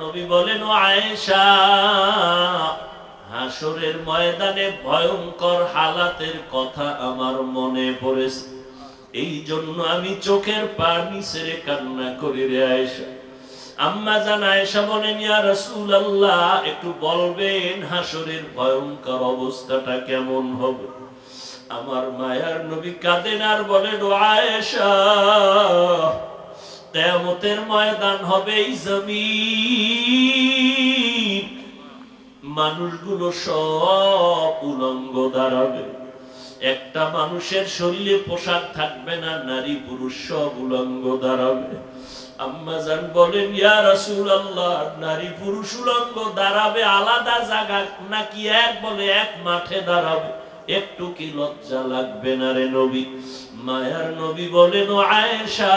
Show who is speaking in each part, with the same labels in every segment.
Speaker 1: নবী বলেন, ও আয়েশা, হাসরের ময়দানে ভয়ঙ্কর হালাতের কথা আমার মনে পড়েছে, এই জন্য আমি চোখের পানি ছেড়ে কান্না করি রে আয়েশা। আম্মা জান আয়েশা বলেন, ইয়া রাসূলুল্লাহ, একটু বলবেন হাসরের ভয়ঙ্কর অবস্থাটা কেমন হবে? আমার মায়ার নবী কাঁদেন আর বলেন, ও আয়েশা, কিয়ামতের ময়দান হবে এই জমিন, মানুষগুলো সব উলঙ্গ দাঁড়াবে, একটা মানুষের শরীরে পোশাক থাকবে না, নারী পুরুষ সব উলঙ্গ দাঁড়াবে। আম্মা জান বলেন, ইয়া রাসূলুল্লাহ, নারী পুরুষ উলঙ্গ দাঁড়াবে আলাদা জায়গা নাকি এক মাঠে দাঁড়াবে? একটু কি লজ্জা লাগবে না রে নবী? মায়ার নবী বলেন, ও আয়েশা,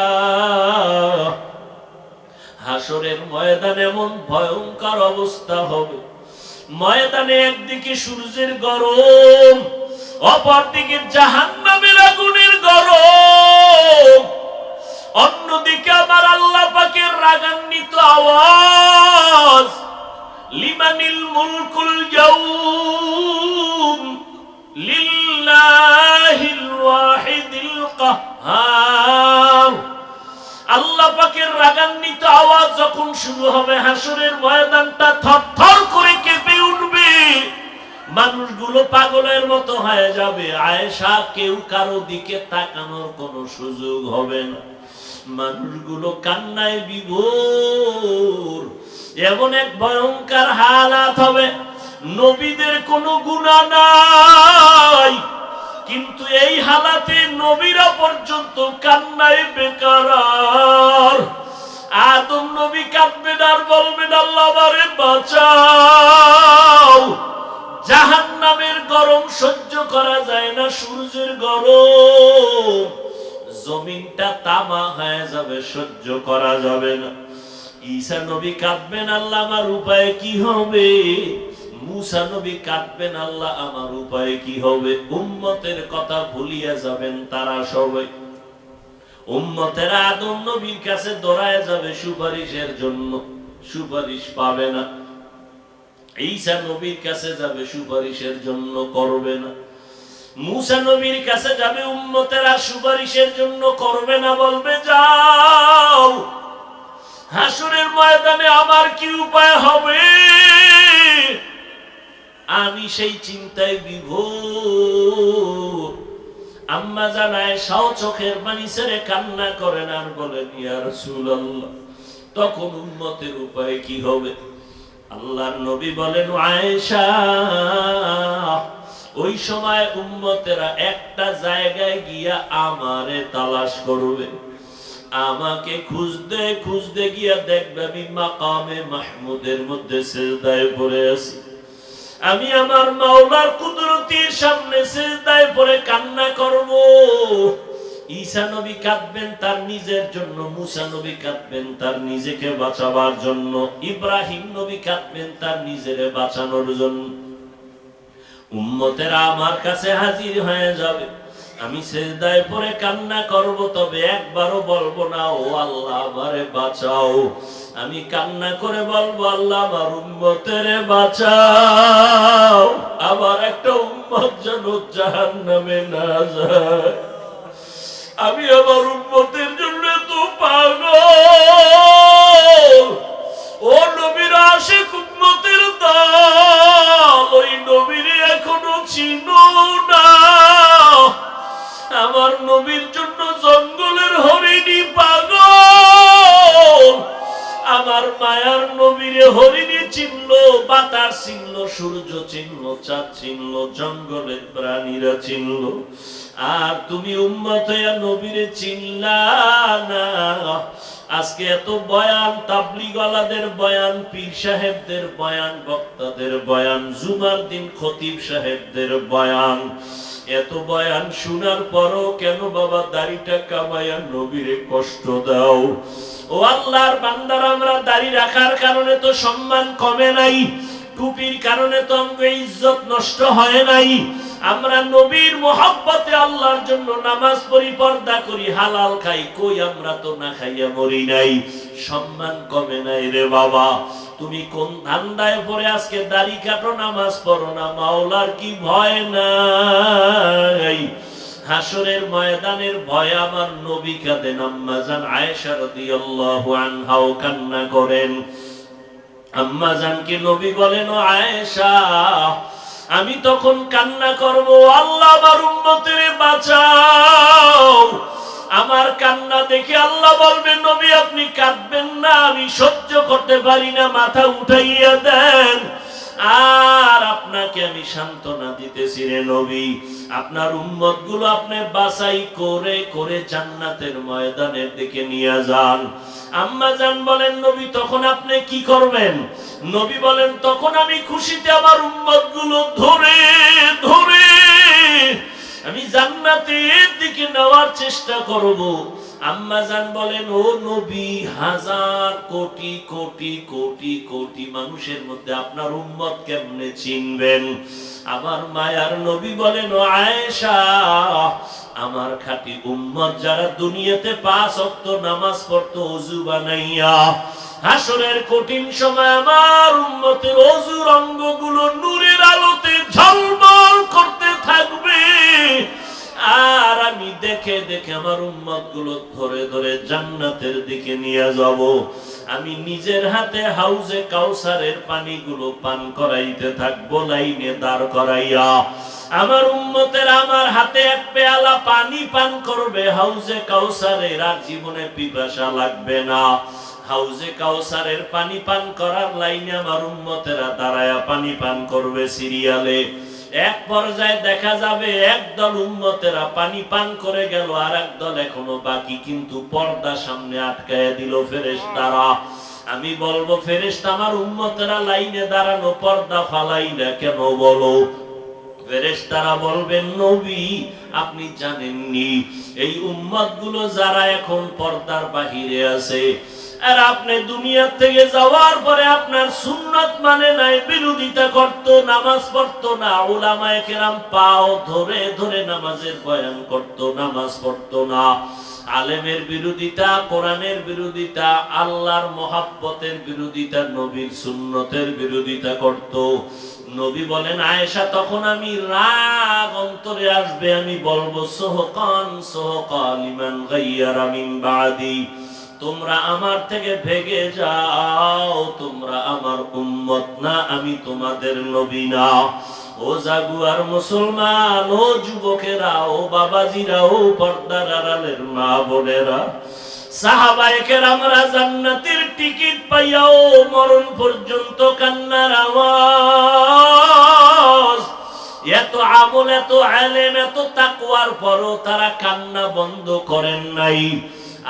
Speaker 1: হাসরের ময়দানে এমন ভয়ঙ্কর অবস্থা হবে, ময়দানে একদিকে সূর্যের গরম, অপরদিকে জাহান্নামের আগুনের গরম, অন্যদিকে আমার আল্লাহ পাকের রাগান্বিত আওয়াজ, লিমানিল মুলকুল ইয়াউম লিল্লাহিল ওয়াহিদিল কাহ্হার। আল্লাহ পাকের রাগান্বিত আওয়াজ যখন শুরু হবে, হাসরের ময়দানটা থরথর করে কেঁপে উঠবে, মানুষগুলো পাগলের মতো হয়ে যাবে। আয়েশা, কেউ কারো দিকে তাকানোর কোনো সুযোগ হবে না, মানুষগুলো কান্নায় বিভোর। এমন এক ভয়ঙ্কর হালাত হবে, নবীদের কোনো গুনাহ নাই, কিন্তু এই হালাতে নবীরা পর্যন্ত কান্নায় বেকারার। আদম নবী কাঁদবেন আর বলবেন, আল্লাহ আমারে বাঁচাও, জাহান্নামের গরম সহ্য করা যায় না, সূর্যের গরম, জমিনটা তামা হয়ে যাবে, সহ্য করা যাবে না। ঈসা নবী কাঁদবেন, আল্লাহ আমার উপায় কি হবে? মুসা নবী কাঁদবেন, আল্লাহ আমার উপায় কি হবে? উম্মতের কথা ভুলিয়া যাবেন তারা সবাই, উম্মতেরা আদম নবীর কাছে দৌড়ায় যাবে সুপারিশের জন্য, সুপারিশ পাবে না। ঈসা নবীর কাছে যাবে, সুপারিশের জন্য করবে না। মুসা নবীর কাছে যাবে, উম্মতেরা সুপারিশের জন্য করবে না, বলবে যাও, হাসরের ময়দানে আমার কি উপায় হবে? আমি সেই চিন্তায় বিভোর। আম্মা জান আয়েশাও চোখের পানি ছেড়ে কান্না করেন আর বলেন, ইয়া রাসূলুল্লাহ, তখন উম্মতের উপায় কি হবে? আল্লাহর নবী বলেন, আয়েশা, ওই সময় উম্মতেরা একটা জায়গায় গিয়া আমারে তালাশ করবে, আমাকে খুঁজতে খুঁজতে গিয়া দেখবে আমি মাকামে মাহমুদের মধ্যে সিজদায় পড়ে আছি, আমি আমার মাওলার কুদরতের সামনে সিজদায় পড়ে কান্না করব। ঈসা নবী কাঁদবেন তার নিজের জন্য, মুসা নবী কাঁদবেন তার নিজেকে বাঁচাবার জন্য, ইব্রাহিম নবী কাঁদবেন তার নিজেরে বাঁচানোর জন্য। উম্মতেরা আমার কাছে হাজির হয়ে যাবে, আমি সিজদায় পড়ে কান্না করব, তবে একবারও বলবো না ও আল্লাহ আমারে বাঁচাও, আমি কান্না করে বলবো, আল্লাহ আমার উম্মতেরে বাঁচাও, আবার একটা উম্মত যেন জাহান্নামে না যায়। আমি আমার উম্মতের জন্য তো পাগল। ও নবীর আশিক উম্মতের দল, ওই নবীরে এখনো চিনো না। আমার নবীর জন্য জঙ্গলের হরিণী পাগল, আমার মায়ার নবীরে হরিণী চিনলো, বাতাস চিনলো, সূর্য চিনলো, চাঁদ চিনলো, জঙ্গলের প্রাণীরা চিনলো, আর তুমি উম্মত হইয়া নবীরে চিনলা না। আজকে এত বয়ান, তাবলীগওয়ালাদের বয়ান, পীর সাহেবদের বয়ান, বক্তাদের বয়ান, জুমার দিন খতিব সাহেবদের বয়ান, এত বয়ান শোনার পরও কেন বাবা দাড়িটা কামাইয়া নবীরে কষ্ট দাও? ও আল্লাহর বান্দারা, আমরা দাড়ি রাখার কারণে তো সম্মান কমে নাই, টুপির কারণে তো আমাদের ইজ্জত নষ্ট হয় নাই, আমরা নবীর মহব্বতে আল্লাহর জন্য নামাজ পড়ি, পর্দা করি, হালাল খাই, কই আমরা তো না খাইয়া মরি নাই, সম্মান কমে নাই রে বাবা। তুমি কোন ধান্দায় পড়ে আজকে দাড়ি কাটো, নামাজ পড়ো না? মাওলার কি ভয় নাই? হাসরের ময়দানের ভয়ে আমার নবী কাঁদেন, আম্মা জান আয়েশা রাদিয়াল্লাহু আনহাও কান্না করেন। আম্মা জানকে নবী বলেন, ও আয়েশা, আমি তখন কান্না করব, আল্লাহ আমার উম্মতের বাঁচাও। আমার কান্না দেখে আল্লাহ বলবেন, নবী আপনি কাঁদবেন না, আমি সহ্য করতে পারি না, মাথা উঠাইয়া দেন। আর আপনাকে আমি সান্ত্বনা দিতেছি, রে নবী, আপনার উম্মত গুলো আপনি বাছাই করে করে জান্নাতের ময়দানের দিকে নিয়ে যান। আম্মা জান বলেন, নবী তখন আপনি কি করবেন? নবী বলেন, তখন আমি খুশিতে আমার উম্মত গুলো ধরে ধরে আমি জান্নাতের দিকে নেওয়ার চেষ্টা করব। আম্মা জান বলেন, ও নবী, হাজার কোটি কোটি কোটি কোটি মানুষের মধ্যে আপনার উম্মত কেমনে চিনবেন? আমার মায়ার নবী বলেন, ও আয়েশা, আমার খাঁটি উম্মত যারা দুনিয়াতে 5 ওয়াক্ত নামাজ পড়তো ওযু বানাইয়া, হাসরের কঠিন সময় আমার উম্মতের ওযুর অঙ্গগুলো নূরের আলোতে ঝলমল করতে থাকবে। আর আমি দেখে দেখে আমার উম্মত গুলো ধরে ধরে জান্নাতের দিকে নিয়ে যাব। আমি নিজের হাতে হাউজে কাউসারের পানিগুলো পান করাইতে থাকবো, লাইনে দাঁড় করাইয়া। আমার উম্মতের আমার হাতে এক পেয়ালা পানি পান করবে হাউজে কাউসারের, আর জীবনে পিপাসা লাগবে না। হাউজে কাউসারের পানি পান করার লাইনে আমার উম্মতেরা দাঁড়ায়া পানি পান করবে সিরিয়ালে। এক পর্যায়ে দেখা যাবে একদল উম্মতেরা পানি পান করে গেল, আর একদল এখনো বাকি, কিন্তু পর্দা সামনে আটকায় দিল ফেরেশতারা। আমি বলবো, ফেরেশতা, আমার উম্মতেরা লাইনে দাঁড়ানো, পর্দা ফালাইলা কেন বলো? ফেরেশতারা বলবেন, নবী আপনি জানেননি এই উম্মত গুলো যারা এখন পর্দার বাহিরে আছে, আর আপনি দুনিয়া থেকে যাওয়ার পরে আপনার সুন্নাত মানে নাই, বিরোধিতা করত, নামাজ পড়তো না, উলামায়ে কেরাম পাও ধরে ধরে নামাজের বয়ান করত, নামাজ পড়তো না, আলেমের বিরোধিতা, কোরআনের বিরোধিতা, আল্লাহর মহাব্বতের বিরোধিতা, নবীর সুন্নতের বিরোধিতা করত। নবী বলেন, আয়েশা, তখন আমি রাগ অন্তরে আসবে, আমি বলবো, সোহকান সোহকান লিমান গায়্যারা মিন বাদি, তোমরা আমার থেকে ভেগে যাও, তোমরা আমার উম্মত না, আমি তোমাদের নবী না। ও জাগুয়ার মুসলমান, ও যুবকেরা, ও বাবাজিরা, ও পর্দার আড়ালের মা বোনেরা, সাহাবায়ে কেরামরা জান্নাতের টিকিট পাইয়াও মরণ পর্যন্ত কান্নার আওয়াজ। এত আমল, এত আলেম, এত তাকওয়ার পরও তারা কান্না বন্ধ করেন নাই।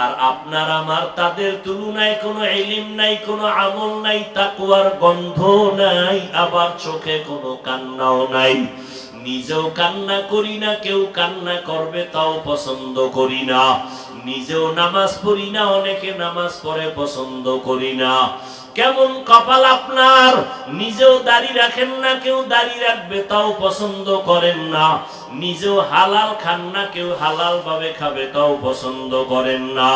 Speaker 1: আর আপনার আমার তাদের তুলনায় কোনো ইলম নাই, কোনো আমল নাই, তাকওয়ার গন্ধ নাই, আবার চোখে কোনো কান্নাও নাই। নিজেও কান্না করি না, কেউ কান্না করবে তাও পছন্দ করি না। নিজেও নামাজ পড়ি না, অনেকে নামাজ পড়ে পছন্দ করি না। কেমন কপাল আপনার! নিজেও দাড়ি রাখেন না, কেউ দাড়ি রাখবে তাও পছন্দ করেন না। নিজেও হালাল খান না, কেউ হালাল ভাবে খাবে তাও পছন্দ করেন না।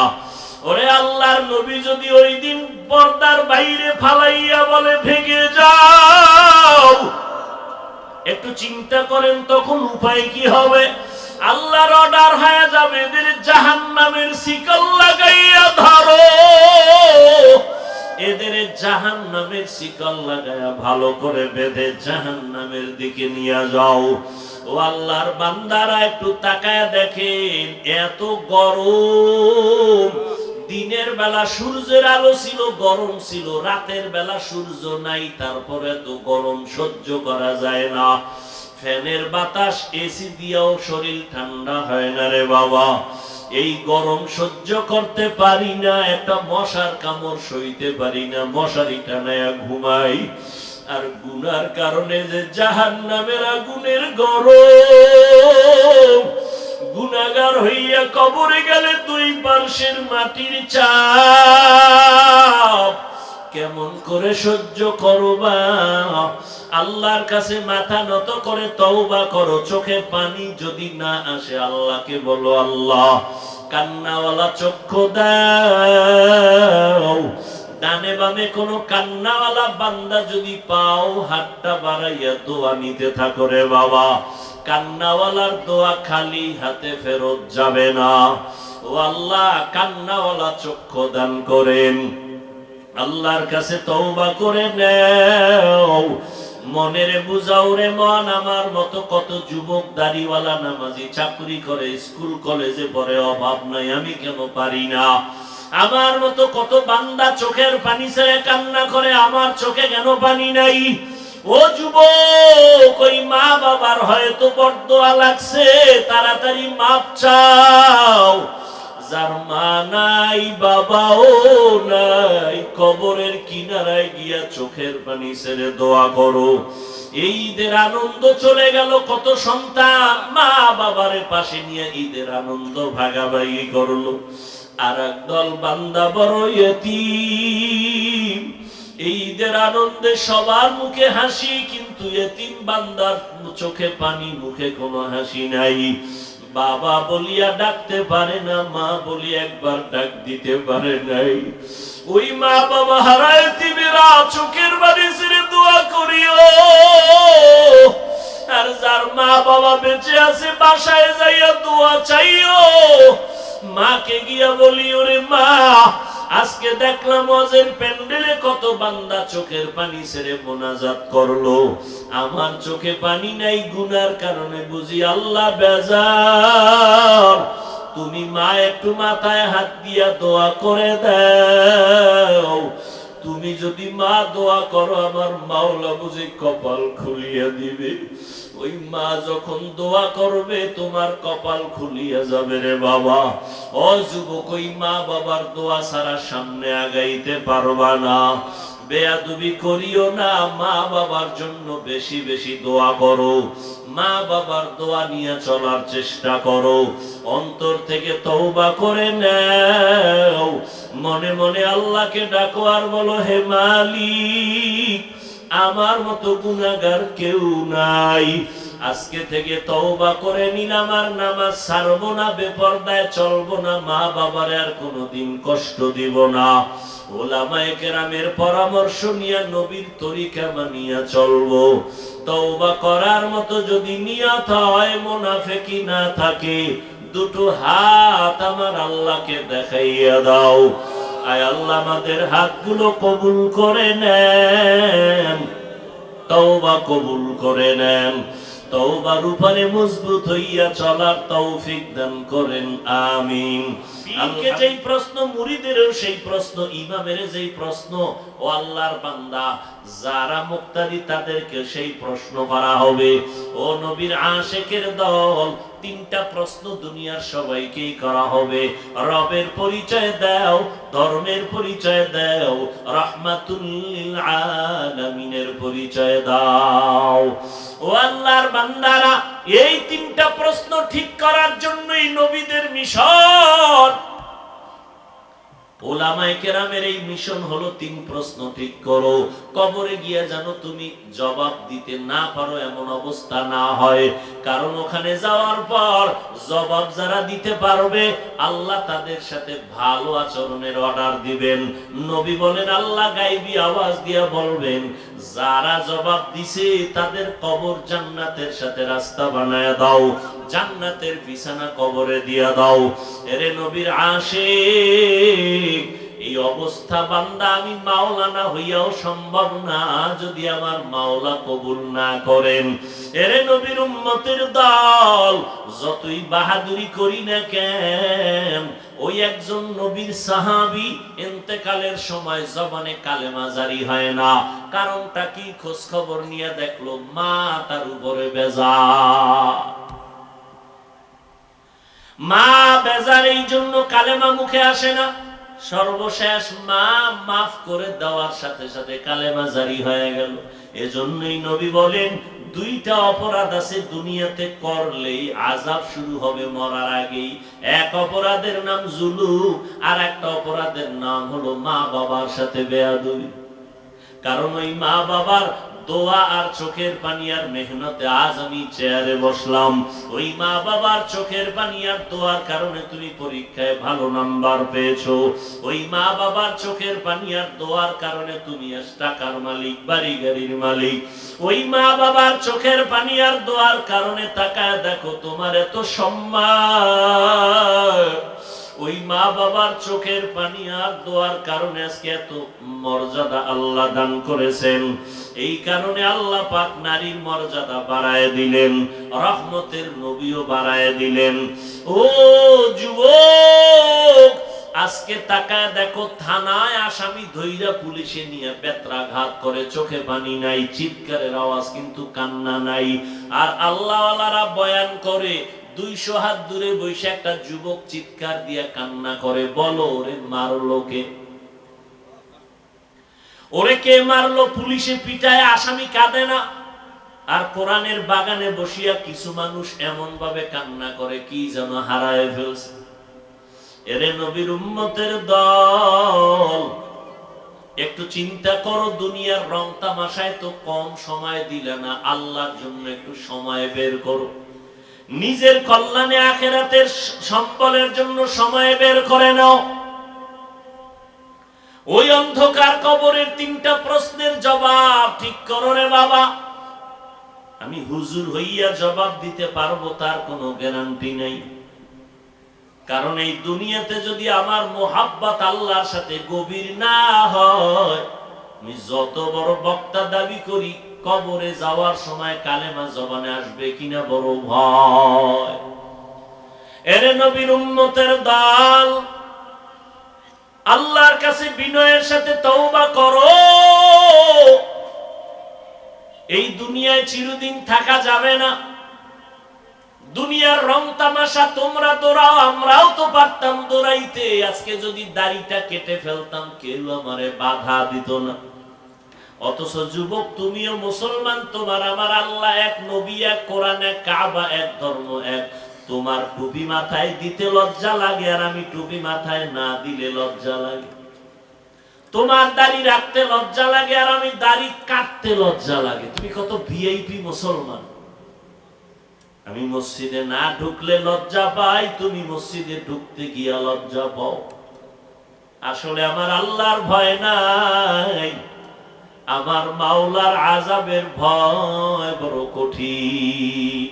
Speaker 1: ওরে আল্লাহর নবী যদি ওই দিন পর্দার বাইরে ফালাইয়া বলে, ভেগে যাও, একটু চিন্তা করেন তখন উপায় কি হবে? আল্লাহর অর্ডার হয়ে যাবে, এদের জাহান্নামের শিকল লাগাইয়া ধরো, এদের জাহান্নামের শিকল লাগাইয়া ভালো করে বেঁধে জাহান্নামের দিকে নিয়ে যাও। ও আল্লাহর বান্দারা, একটু তাকায় দেখেন, এত গরম। দিনের বেলা সূর্যের আলো ছিল, গরম ছিল, রাতের বেলা সূর্য নাই, তারপরে তো গরম সহ্য করা যায় না। ফ্যানের বাতাস, এসি দিয়েও শরীর ঠান্ডা হয় না রে বাবা। এই গরম সহ্য করতে পারি না, একটা মশার কামড় সইতে পারি না, মশারি টানায়া ঘুমাই। আর গুনার কারণে যে জাহান্নামের আগুনের গরম, গুনাহগার হইয়া কবরে গেলে দুই পার্শ্বের মাটির চাপ কেমন করে সহ্য করবা? আল্লাহর কাছে মাথা নত করে তওবা করো। চোখে পানি যদি না আসে, আল্লাহকে বলো, আল্লাহ কান্নাওয়ালা চক্ষু দাও, ডানে বামে কোনো কান্নাওয়ালা বান্দা যদি পাও, হাতটা বাড়াইয়া দোয়া নিতে থাকো রে বাবা। কান্নাওয়ালার দোয়া খালি হাতে ফেরত যাবে না। ও আল্লাহ, কান্নাওয়ালা চক্ষু দান করেন। আল্লাহর কাছে তওবা করে নেও, মনের বুঝাও রে মন। আমার মতো কত যুবক দাড়িওয়ালা নামাজি চাকরি করে, স্কুল কলেজে পড়ে, অভাব নাই, আমি কেন পারি না? আমার মতো কত বান্দা চোখের পানি ছেড়ে কান্না করে, আমার চোখে কেন পানি নাই? ও যুবক, ওই মা বাবার হয়তো বরদোয়া লাগছে, তাড়াতাড়ি মাপ চাও। যার মা নাই, বাবাও নাই, কবরের কিনারায় গিয়া চোখের পানি ছেড়ে দোয়া করো। এই ঈদের আনন্দ চলে গেল, কত সন্তান মা বাবারে পাশে নিয়ে ঈদের আনন্দ ভাগাভাগি করলো। আর একদল বান্দা বড় ইয়তীম। এই ঈদের আনন্দে সবার মুখে হাসি, কিন্তু ইয়তীম বান্দার চোখে পানি, মুখে কোনো হাসি নাই। বাবা বলিয়া ডাকতে পারে না, মা বলি একবার ডাক দিতে পারে নাই। ওই মা বাবা হারায় এতিমেরা চোখের পানি ছেড়ে দোয়া করিও। আর যার মা বাবা বেঁচে আছে, বাসায় যাইয়া দোয়া চাইও। মাকে গিয়া বলি, ওরে মা, আজকে দেখলাম ওয়াজের প্যান্ডেলে কত বান্দা চোখের পানি ছেড়ে মোনাজাত করলো, আমার চোখে পানি নাই, গুনার কারণে বুঝি আল্লাহ বেজার। তুমি মা একটু মাথায় হাত দিয়া দোয়া করে দাও। তুমি যদি মা দোয়া করো, আমার মাওলা বুঝি কপাল খুলিয়া দিবে। ওই মা যখন দোয়া করবে, তোমার কপাল খুলিয়া যাবে রে বাবা। ও যুবক, ওই মা বাবার দোয়া ছাড়া সামনে আগাইতে পারবা না। বেয়াদবি করিও না, মা বাবার জন্য বেশি বেশি দোয়া করো। মা বাবার দোয়া নিয়ে চলার চেষ্টা করো। অন্তর থেকে তওবা করে নাও। মনে মনে আল্লাহকে ডাকো আর বলো, হে মালিক, আমার মতো গুনাহগার কেউ নাই। আজকে থেকে তওবা করে নিলাম, আর নামাজ ছাড়বো না, বেপরদায় চলবো না, মা বাবার আর কোনোদিন কষ্ট দিব না। ওলামায়ে কেরামের পরামর্শ নিয়ে নবীর তরিকা মানিয়া চলবো। তওবা করার মতো যদি নিয়ত হয়, মুনাফিকি না থাকে, দুটো হাত আমার আল্লাহকে দেখাইয়া দাও। আয় আল্লাহ, আমাদের হাতগুলো কবুল করে নেন, তওবা কবুল করে নেন। তওবার উপরে মজবুত হইয়া চলার তৌফিক দান করেন, আমিন। আজকে যেই প্রশ্ন, মুরিদেরও সেই প্রশ্ন, ইমামের যেই প্রশ্ন, ও আল্লাহর বান্দা যারা মুক্তাদি, তাদেরকে সেই প্রশ্ন করা হবে। ও নবীর আশিকের দল, তিনটা প্রশ্ন দুনিয়ার সবাইকেই করা হবে। রবের পরিচয় দাও, ধর্মের পরিচয় দাও, রাহমাতুল লিল আলামিনের পরিচয় দাও। ও আল্লাহর বান্দারা, এই তিনটা প্রশ্ন ঠিক করার জন্যই নবীদের মিশন। ওলামায়ে কেরামের এই মিশন হলো, তিন প্রশ্ন ঠিক করো। কবরে গিয়া যেন তুমি জবাব দিতে না পারো, এমন অবস্থা না হয়। কারণ ওখানে যাওয়ার পর জবাব যারা দিতে পারবে, আল্লাহ তাদের সাথে ভালো আচরণের অর্ডার দিবেন। নবী বলেন, আল্লাহ গায়বী আওয়াজ দিয়া বলবেন, যারা জবাব দিছে তাদের কবর জান্নাতের সাথে রাস্তা বানায়া দাও, জান্নাতের বিছানা কবরে দিয়া দাও। এরে নবীর আশিক, এই অবস্থা বান্দা আমি মাওলানা হইয়াও সম্ভব না, যদি আমার মাওলা কবুল না করেন। এরে নবীর উম্মতের দল, যতই বাহাদুরি করি না কেন, ওই একজন নবীর সাহাবী ইন্তেকালের সময় জবানে কালেমা জারি হয় না। কারণটা কি? খোঁজ খবর নিয়ে দেখলো মা তার উপরে বেজার। মা বেজার, এই জন্য কালেমা মুখে আসে না। সর্বশেষ মা মাফ করে দেওয়ার সাথে সাথে কালেমা জারি হয়ে গেল। এজন্যই নবী বলেন, দুইটা অপরাধ আছে দুনিয়াতে, করলেই আযাব শুরু হবে মরার আগেই। এক অপরাধের নাম জুলুম, আর একটা অপরাধের নাম হলো মা বাবার সাথে বেয়াদবি। কারণ ওই মা বাবার দোয়া আর চোখের পানি আর মেহনতে আজ আমি চেয়ারে বসলাম। ওই মা বাবার চোখের পানি আর দোয়ার কারণে তুমি পরীক্ষায় ভালো নাম্বার পেয়েছো। ওই মা বাবার চোখের পানি আর দোয়ার কারণে তুমি আজ টাকার মালিক, বাড়ি গাড়ির মালিক। ওই মা বাবার চোখের পানি আর দোয়ার কারণে তাকায় দেখো তোমার এত সম্মান। ওই মা বাবার চোখের পানি আর দোয়ার কারণে আজকে এত মর্যাদা আল্লাহ দান করেছেন। এই কারণে আল্লাহ পাক নারীর মর্যাদা বাড়ায় দিলেন, রহমতের নবীও বাড়ায় দিলেন। ও যুবক, আজকে তাকায় দেখো থানায় আসামি ধইরা পুলিশে নিয়ে বেত্রাঘাত করে, চোখে পানি নাই, চিৎকারের আওয়াজ কিন্তু কান্না নাই। আর আল্লাহওয়ালারা বয়ান করে 200 হাত দূরে বসে একটা যুবক চিৎকার দিয়া কান্না করে, বলো ওরে মারলো কে? ওরে কে মারলো? পুলিশে পিটায় আসামি কাঁদে না। আর কোরআনের বাগানে বসিয়া কিছু মানুষ এমন ভাবে কান্না করে কি যেন হারায় ফেলছে। এরে নবীর উম্মতের দল, একটু চিন্তা করো, দুনিয়ার রং তামাশায় তো কম সময় দিলে না, আল্লাহর জন্য একটু সময় বের করো। নিজের কল্যাণে আখিরাতের সম্বলের জন্য সময় বের করে নাও। ওই অন্ধকার কবরের 3টা প্রশ্নের জবাব ঠিক করো রে বাবা। আমি হুজুর হইয়া জবাব দিতে পারবো তার কোনো গ্যারান্টি নেই। কারণ এই দুনিয়াতে যদি আমার মোহাব্বত আল্লাহর সাথে গভীর না হয়, আমি যত বড় বক্তা দাবি করি, কবরে যাওয়ার সময় কালেমা জবানে আসবে কিনা বড় ভয়। এরে নবীর উম্মতের দল, আল্লাহর কাছে বিনয়ের সাথে তওবা করো। এই দুনিয়ায় চিরদিন থাকা যাবে না। দুনিয়ার রং তামাশা তোমরা দৌড়াও, আমরাও তো পারতাম দৌড়াইতে। আজকে যদি দাড়িটা কেটে ফেলতাম কেউ আমারে বাধা দিত না। অথচ যুবক, তুমিও মুসলমান, তোমার আমার আল্লাহ এক, নবী এক, কোরআন এক, কাবা এক, ধর্ম এক। তোমার টুপি মাথায় দিতে লজ্জা লাগে আর আমি টুপি মাথায় না দিলে লজ্জা লাগে। তোমার দাড়ি রাখতে লজ্জা লাগে আর আমি দাড়ি কাটতে লজ্জা লাগে। তুমি কত ভিআইপি মুসলমান। আমি মসজিদে না ঢুকলে লজ্জা পাই, তুমি মসজিদে ঢুকতে গিয়া লজ্জা পাও। আসলে আমার আল্লাহর ভয় নাই, আমার মাওলার আযাবের ভয় বড় কঠিন।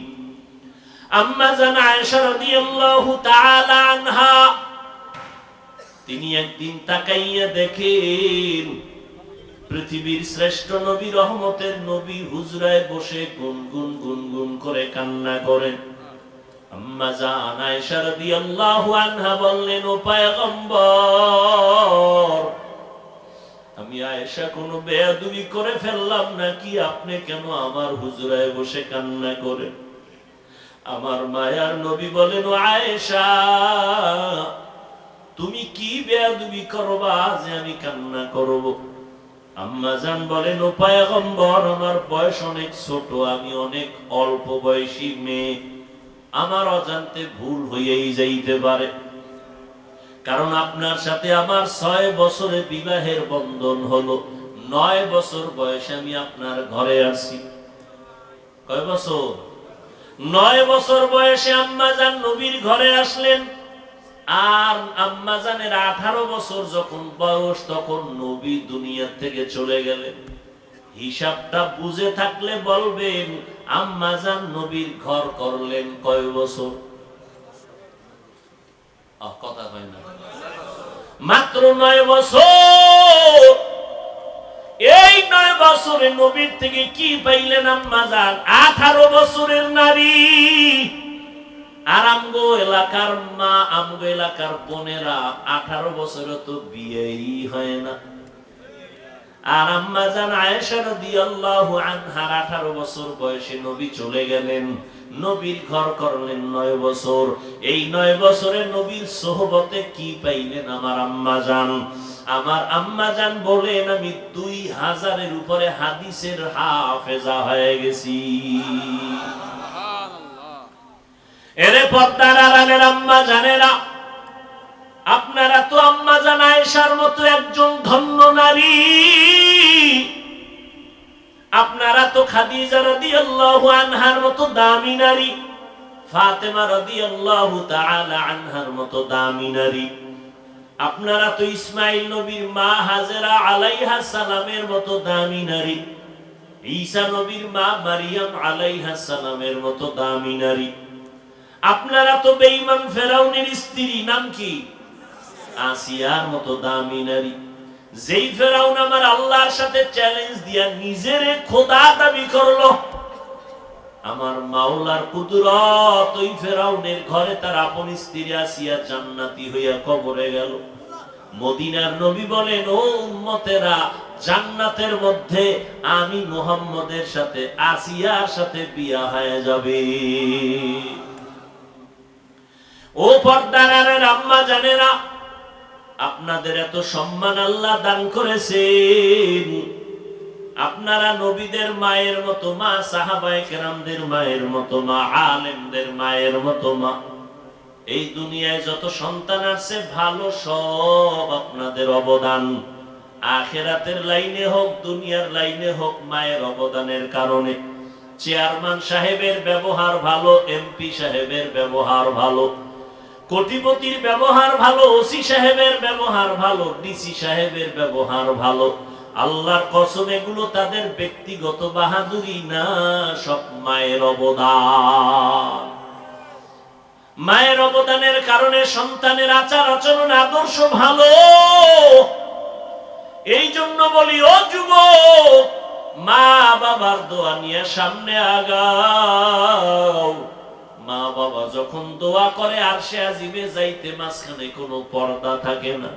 Speaker 1: আম্মা জান আয়েশা রাদিয়াল্লাহু তাআলা আনহা, তিনি একদিন তাকাইয়া দেখেন পৃথিবীর শ্রেষ্ঠ নবী, রহমতের নবী হুজরায় বসে গুনগুন গুনগুন করে কান্না করেন। আম্মা জান আয়েশা রাদিয়াল্লাহু আনহা বললেন, ও পয়গম্বর, আমি আয়েশা কোনো বেয়াদবি করে ফেললাম নাকি? আপনি কেন আমার হুজরায় বসে কান্না করেন? আমার মায়ার নবী বলেন, ও আয়েশা, তুমি কি বেয়াদবি করবা যে আমি কান্না করব? আম্মা জান বলেন, ও পয়গম্বর, আমার বয়স অনেক ছোট, আমি অনেক অল্প বয়সী মেয়ে, আমার অজান্তে ভুল হয়েই যাইতে পারে। কারণ আপনার সাথে আমার 6 বছরে বিবাহের বন্ধন হলো, 9 বছর বয়সে আমি আপনার ঘরে আসি। কয় বছর? 9 বছর বয়সে আম্মা জান নবীর ঘরে আসলেন। আর আম্মা জানের 18 বছর যখন বয়স, তখন নবী দুনিয়া থেকে চলে গেলেন। হিসাবটা বুঝে থাকলে বলবেন, আম্মা জান নবীর ঘর করলেন কয় বছর? কথা হয় না, মাত্র 9 বছর। এই 9 বছরে নবীর থেকে কি পাইলেন আম্মা জান? 18 বছরের নারী। আর আমগো এলাকার মা, আমগো এলাকার বোনেরা 18 বছরে তো বিয়েই হয় না। আর আম্মা জান আয়েশা রাদিয়াল্লাহু আনহার 18 বছর বয়সে নবী চলে গেলেন, নবীর ঘর করলেন 9 বছর। এই 9 বছরে নবীর সোহবতে কি পাইলেন আমার আম্মা জান? আমার আম্মা জান বলেন, আমি 2000-এর উপরে হাদিসের হাফেজা হয়ে গেছি। এরে পর্দার আড়ালের আম্মা জানেরা, আপনারা তো আম্মা জান আয়েশার মতো একজন ধন্য নারী। আপনার খাদিজা রাদিয়াল্লাহু আনহার মতো দামি নারী, ফাতেমা রাদিয়াল্লাহু তাআলা আনহার মতো দামি নারী। আপনারা তো ইসমাইল নবীর মা হাজেরা আলাইহাস সালামের মতো দামি নারী, ঈসা নবীর মা মারিয়াম আলাইহাস সালামের মতো দামি নারী। আপনারা তো বেঈমান ফেরাউনের স্ত্রী, নাম কি? আসিয়ার মতো দামি নারী। যেই ফেরাউন আমার আল্লাহর সাথে চ্যালেঞ্জ দিয়া নিজেরে খোদা দাবি করলো, আমার মাওলার কুদরত ওই ফেরাউনের ঘরে তার আপন স্ত্রী আসিয়া জান্নাতি হইয়া কবরে গেল। মদিনার নবী বলেন, ও উম্মতেরা, জান্নাতের মধ্যে আমি মুহাম্মদের সাথে আসিয়ার সাথে বিয়া হয়ে যাবে। ও পর্দার আম্মা জানেরা, আপনাদের এত সম্মান আল্লাহ দান করেছেন। আপনারা নবীদের মায়ের মতো মা, সাহাবায়ে কেরামদের মায়ের মতো মা, আলেমদের মায়ের মতো মা। এই দুনিয়ায় যত সন্তান আছে ভালো সব আপনাদের অবদান। আখিরাতের লাইনে হোক দুনিয়ার লাইনে হোক, মায়ের অবদানের কারণে। চেয়ারম্যান সাহেবের ব্যবহার ভালো, এমপি সাহেবের ব্যবহার ভালো, কোটিপতির ব্যবহার ভালো, ওসি সাহেবের ব্যবহার ভালো, ডিসি সাহেবের ব্যবহার ভালো। আল্লাহর কসম, এগুলো তাদের ব্যক্তিগত বাহাদুরি না, সব মায়ের অবদান। মায়ের অবদানের কারণে সন্তানের আচার আচরণ আদর্শ ভালো। এই জন্য বলি, ও যুবক, মা বাবার দোয়া নিয়ে সামনে আগাও। মা বাবা যখন দোয়া করে আরশে আজিমে যাইতে মাঝখানে কোনো পর্দা থাকে না।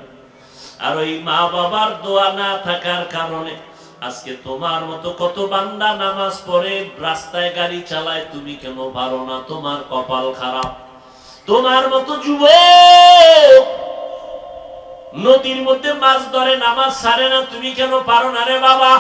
Speaker 1: আর ওই মা বাবার দোয়া না থাকার কারণে আজকে তোমার মতো কত বান্দা নামাজ পড়ে রাস্তায় গাড়ি চালায়, তুমি কেন পারো না? তোমার কপাল খারাপ। তোমার মতো যুবক নদীর মধ্যে মাছ ধরে নামাজ ছাড়ে না, তুমি কেন পারো না রে বাবা?